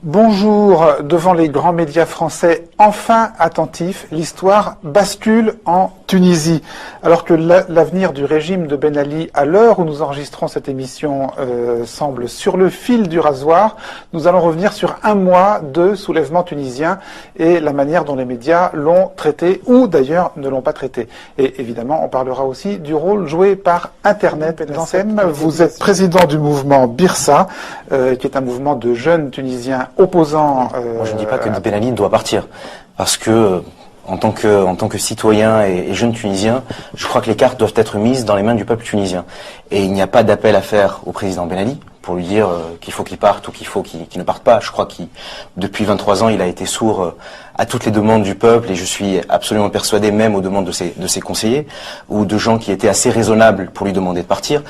Bonjour, devant les grands médias français enfin attentifs, l'histoire bascule en Tunisie. Alors que l'avenir du régime de Ben Ali, à l'heure où nous enregistrons cette émission, semble sur le fil du rasoir, nous allons revenir sur un mois de soulèvement tunisien et la manière dont les médias l'ont traité ou d'ailleurs ne l'ont pas traité. Et évidemment, on parlera aussi du rôle joué par Internet. Vous êtes président du mouvement Birsa, qui est un mouvement de jeunes Tunisiens opposants. Moi, je ne dis pas que Ben Ali doit partir, parce que en tant que citoyen et jeune Tunisien, je crois que les cartes doivent être mises dans les mains du peuple tunisien. Et il n'y a pas d'appel à faire au président Ben Ali pour lui dire qu'il faut qu'il parte ou qu'il faut qu'il ne parte pas. Je crois qu'il, depuis 23 ans, il a été sourd à toutes les demandes du peuple, et je suis absolument persuadé, même aux demandes de ses conseillers ou de gens qui étaient assez raisonnables pour lui demander de partir.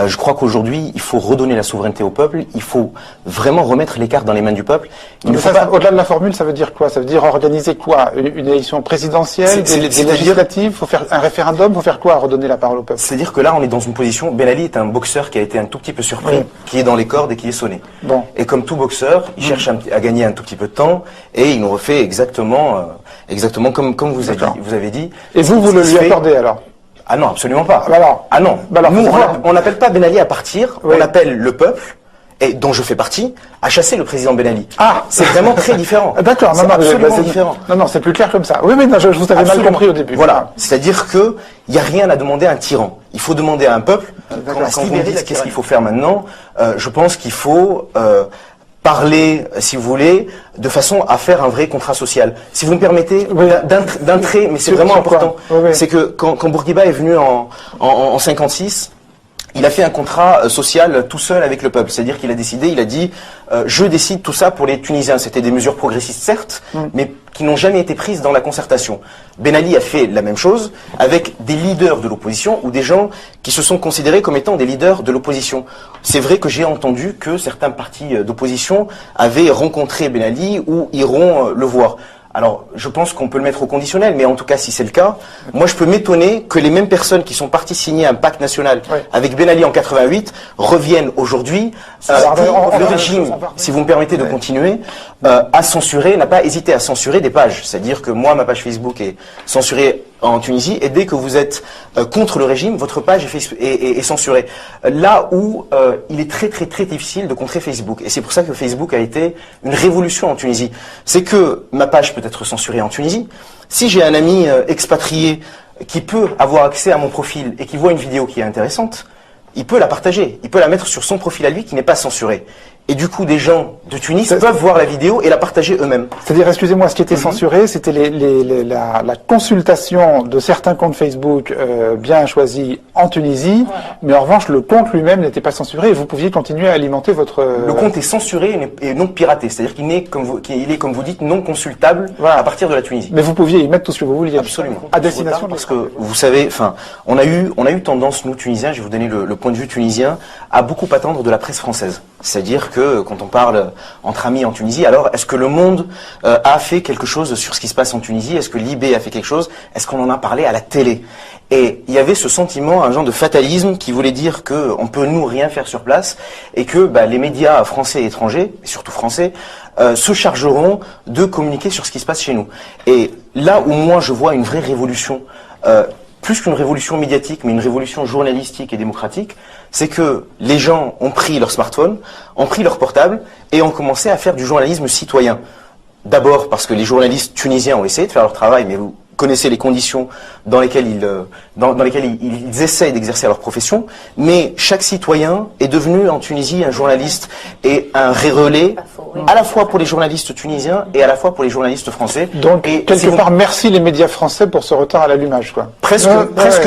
Je crois qu'aujourd'hui, il faut redonner la souveraineté au peuple. Il faut vraiment remettre les cartes dans les mains du peuple. Au-delà de la formule, ça veut dire quoi? Ça veut dire organiser quoi? Une élection présidentielle, des législatives? Il faut faire un référendum? Il faut faire quoi? Redonner la parole au peuple? C'est-à-dire que là, on est dans une position. Ben Ali est un boxeur qui a été un tout petit peu surpris, oui, qui est dans les cordes et qui est sonné. Bon. Et comme tout boxeur, il cherche à gagner un tout petit peu de temps, et il nous refait exactement comme vous avez dit. Et vous le lui accordez alors? Ah non, absolument pas. Ah non. Nous, on n'appelle pas Ben Ali à partir, oui, on appelle le peuple, et dont je fais partie, à chasser le président Ben Ali. Ah, c'est vraiment très différent. D'accord, c'est absolument différent. Non, c'est plus clair comme ça. Oui, mais non, je vous avais mal compris au début. Voilà, c'est-à-dire que il n'y a rien à demander à un tyran. Il faut demander à un peuple. Quand vous me dites qu'est-ce qu'il faut faire maintenant, je pense qu'il faut parler, si vous voulez, de façon à faire un vrai contrat social. Si vous me permettez, oui, d'un trait, mais c'est vraiment important, oui, c'est que quand Bourguiba est venu en 56, il a fait un contrat social tout seul avec le peuple. C'est-à-dire qu'il a décidé, il a dit je décide tout ça pour les Tunisiens. C'était des mesures progressistes, certes, mais qui n'ont jamais été prises dans la concertation. Ben Ali a fait la même chose avec des leaders de l'opposition ou des gens qui se sont considérés comme étant des leaders de l'opposition. C'est vrai que j'ai entendu que certains partis d'opposition avaient rencontré Ben Ali ou iront le voir. Alors, je pense qu'on peut le mettre au conditionnel, mais en tout cas, si c'est le cas, moi je peux m'étonner que les mêmes personnes qui sont parties signer un pacte national, oui, avec Ben Ali en 88 reviennent aujourd'hui. Le régime, si vous me permettez de continuer, a censuré, n'a pas hésité à censurer des pages. C'est-à-dire que moi, ma page Facebook est censurée en Tunisie, et dès que vous êtes contre le régime, votre page est censurée. Là où il est très difficile de contrer Facebook. Et c'est pour ça que Facebook a été une révolution en Tunisie. C'est que ma page peut être censurée en Tunisie. Si j'ai un ami expatrié qui peut avoir accès à mon profil et qui voit une vidéo qui est intéressante, il peut la partager, il peut la mettre sur son profil à lui qui n'est pas censuré. Et du coup, des gens de Tunis peuvent voir la vidéo et la partager eux-mêmes. C'est-à-dire, excusez-moi, ce qui était censuré, c'était la consultation de certains comptes Facebook bien choisis en Tunisie, voilà, mais en revanche, le compte lui-même n'était pas censuré et vous pouviez continuer à alimenter votre... Le compte est censuré et non piraté, c'est-à-dire qu'il est, comme vous dites, non consultable, voilà, à partir de la Tunisie. Mais vous pouviez y mettre tout ce que vous vouliez. Absolument. À destination parce que, vous savez, on a eu tendance, nous, Tunisiens, je vais vous donner le point de vue tunisien, à beaucoup attendre de la presse française. C'est-à-dire que quand on parle entre amis en Tunisie, alors est-ce que Le Monde a fait quelque chose sur ce qui se passe en Tunisie? Est-ce que Libé a fait quelque chose? Est-ce qu'on en a parlé à la télé? Et il y avait ce sentiment, un genre de fatalisme qui voulait dire qu'on peut nous rien faire sur place et que les médias français et étrangers, et surtout français, se chargeront de communiquer sur ce qui se passe chez nous. Et là où moi je vois une vraie révolution, plus qu'une révolution médiatique, mais une révolution journalistique et démocratique, c'est que les gens ont pris leur smartphone, ont pris leur portable et ont commencé à faire du journalisme citoyen. D'abord parce que les journalistes tunisiens ont essayé de faire leur travail, mais vous connaissez les conditions dans lesquelles ils essayent d'exercer leur profession, mais chaque citoyen est devenu en Tunisie un journaliste et un relais, à la fois pour les journalistes tunisiens et à la fois pour les journalistes français. Donc, quelque part, merci les médias français pour ce retard à l'allumage, quoi. Presque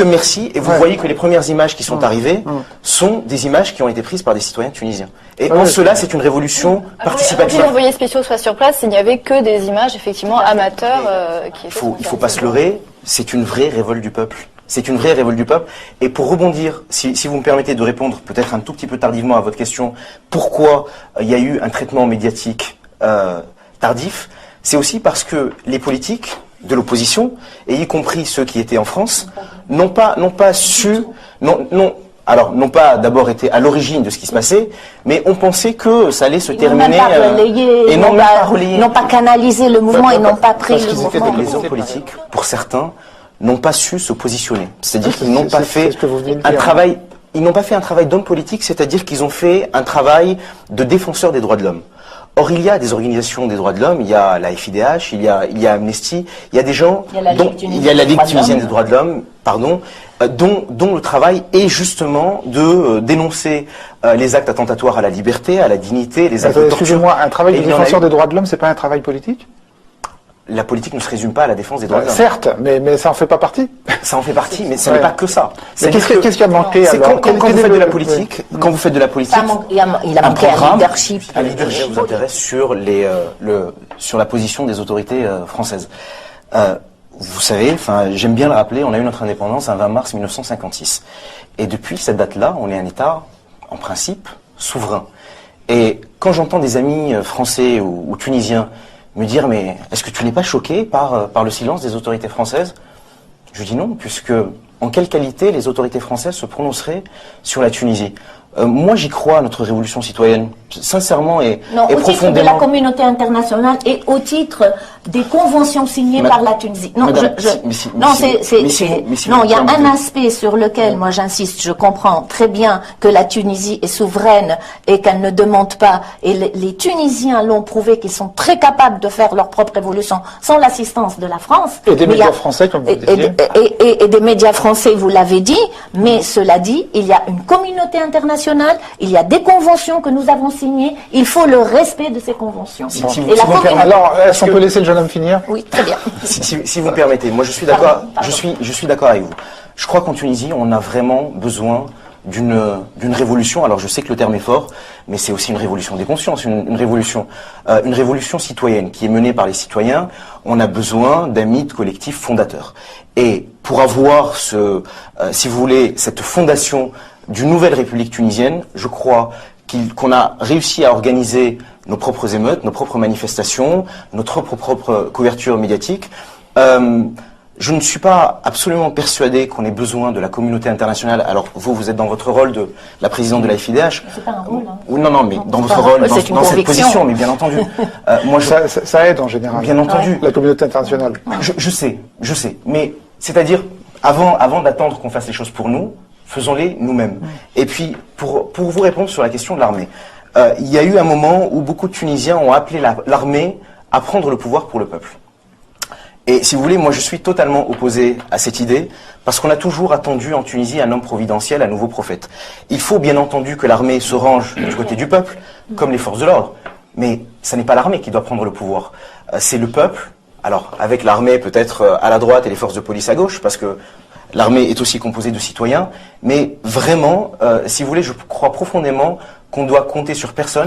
merci, et vous voyez que les premières images qui sont arrivées sont des images qui ont été prises par des citoyens tunisiens. Et en cela, c'est une révolution participative. Avant que les envoyés spéciaux soient sur place, il n'y avait que des images, effectivement, amateurs qui étaient... Il faut pas se leurrer, c'est une vraie révolte du peuple. C'est une vraie révolte du peuple. Et pour rebondir, si vous me permettez de répondre peut-être un tout petit peu tardivement à votre question, pourquoi il y a eu un traitement médiatique tardif, c'est aussi parce que les politiques de l'opposition, et y compris ceux qui étaient en France, n'ont pas d'abord été à l'origine de ce qui se passait, mais ont pensé que ça allait se terminer. N'ont pas canalisé le mouvement et n'ont pas pris le mouvement. Les hommes politiques, pour certains, n'ont pas su se positionner. C'est-à-dire qu'ils n'ont pas fait un travail. Ils n'ont pas fait un travail d'homme politique, c'est-à-dire qu'ils ont fait un travail de défenseur des droits de l'homme. Or, il y a des organisations des droits de l'homme, il y a la FIDH, il y a Amnesty, il y a des gens, il y a la Ligue tunisienne des droits de l'homme, pardon, dont le travail est justement de dénoncer les actes attentatoires à la liberté, à la dignité, les actes de torture. Excusez-moi, un travail de défenseur des droits de l'homme, c'est pas un travail politique ? La politique ne se résume pas à la défense des droits de l'homme. Certes, mais ça en fait pas partie. Ça en fait partie, mais ce n'est pas que ça. Qu'est-ce qui a manqué alors ? Quand vous faites de la politique, Il a manqué un leadership. Un leadership vous intéresse sur sur la position des autorités françaises. Vous savez, j'aime bien le rappeler, on a eu notre indépendance un 20 mars 1956. Et depuis cette date-là, on est un État, en principe, souverain. Et quand j'entends des amis français ou tunisiens me dire, mais est-ce que tu n'es pas choqué par le silence des autorités françaises? Je dis non, puisque en quelle qualité les autorités françaises se prononceraient sur la Tunisie? Moi, j'y crois à notre révolution citoyenne, sincèrement et profondément. Au titre de la communauté internationale et au titre des conventions signées par la Tunisie. Non, il y a un aspect sur lequel moi j'insiste. Je comprends très bien que la Tunisie est souveraine et qu'elle ne demande pas. Et les Tunisiens l'ont prouvé qu'ils sont très capables de faire leur propre révolution sans l'assistance de la France. Et des médias français, comme vous le disiez. Et des médias français, vous l'avez dit. Mais cela dit, il y a une communauté internationale. Il y a des conventions que nous avons signées. Il faut le respect de ces conventions. Alors, est-ce qu'on peut laisser le jeune homme finir? Oui, très bien. Si vous me permettez, moi je suis d'accord. Je suis d'accord avec vous. Je crois qu'en Tunisie, on a vraiment besoin d'une révolution. Alors je sais que le terme est fort, mais c'est aussi une révolution des consciences, une révolution citoyenne qui est menée par les citoyens. On a besoin d'un mythe collectif fondateur. Et pour avoir si vous voulez, cette fondation d'une nouvelle République tunisienne, je crois qu'on a réussi à organiser nos propres émeutes, nos propres manifestations, notre propre couverture médiatique. Je ne suis pas absolument persuadé qu'on ait besoin de la communauté internationale. Alors vous êtes dans votre rôle de la présidente de la FIDH. C'est pas un rôle. Hein. Non, mais dans votre rôle, dans cette position, mais bien entendu. Moi, ça aide en général. Bien entendu. La communauté internationale. Je sais. Mais c'est-à-dire, avant d'attendre qu'on fasse les choses pour nous, faisons-les nous-mêmes. Et puis, pour vous répondre sur la question de l'armée, il y a eu un moment où beaucoup de Tunisiens ont appelé l'armée à prendre le pouvoir pour le peuple. Et si vous voulez, moi je suis totalement opposé à cette idée, parce qu'on a toujours attendu en Tunisie un homme providentiel, un nouveau prophète. Il faut bien entendu que l'armée se range du côté du peuple, comme les forces de l'ordre. Mais ce n'est pas l'armée qui doit prendre le pouvoir, c'est le peuple. Alors, avec l'armée peut-être à la droite et les forces de police à gauche, parce que l'armée est aussi composée de citoyens, mais vraiment, si vous voulez, je crois profondément qu'on doit compter sur personne.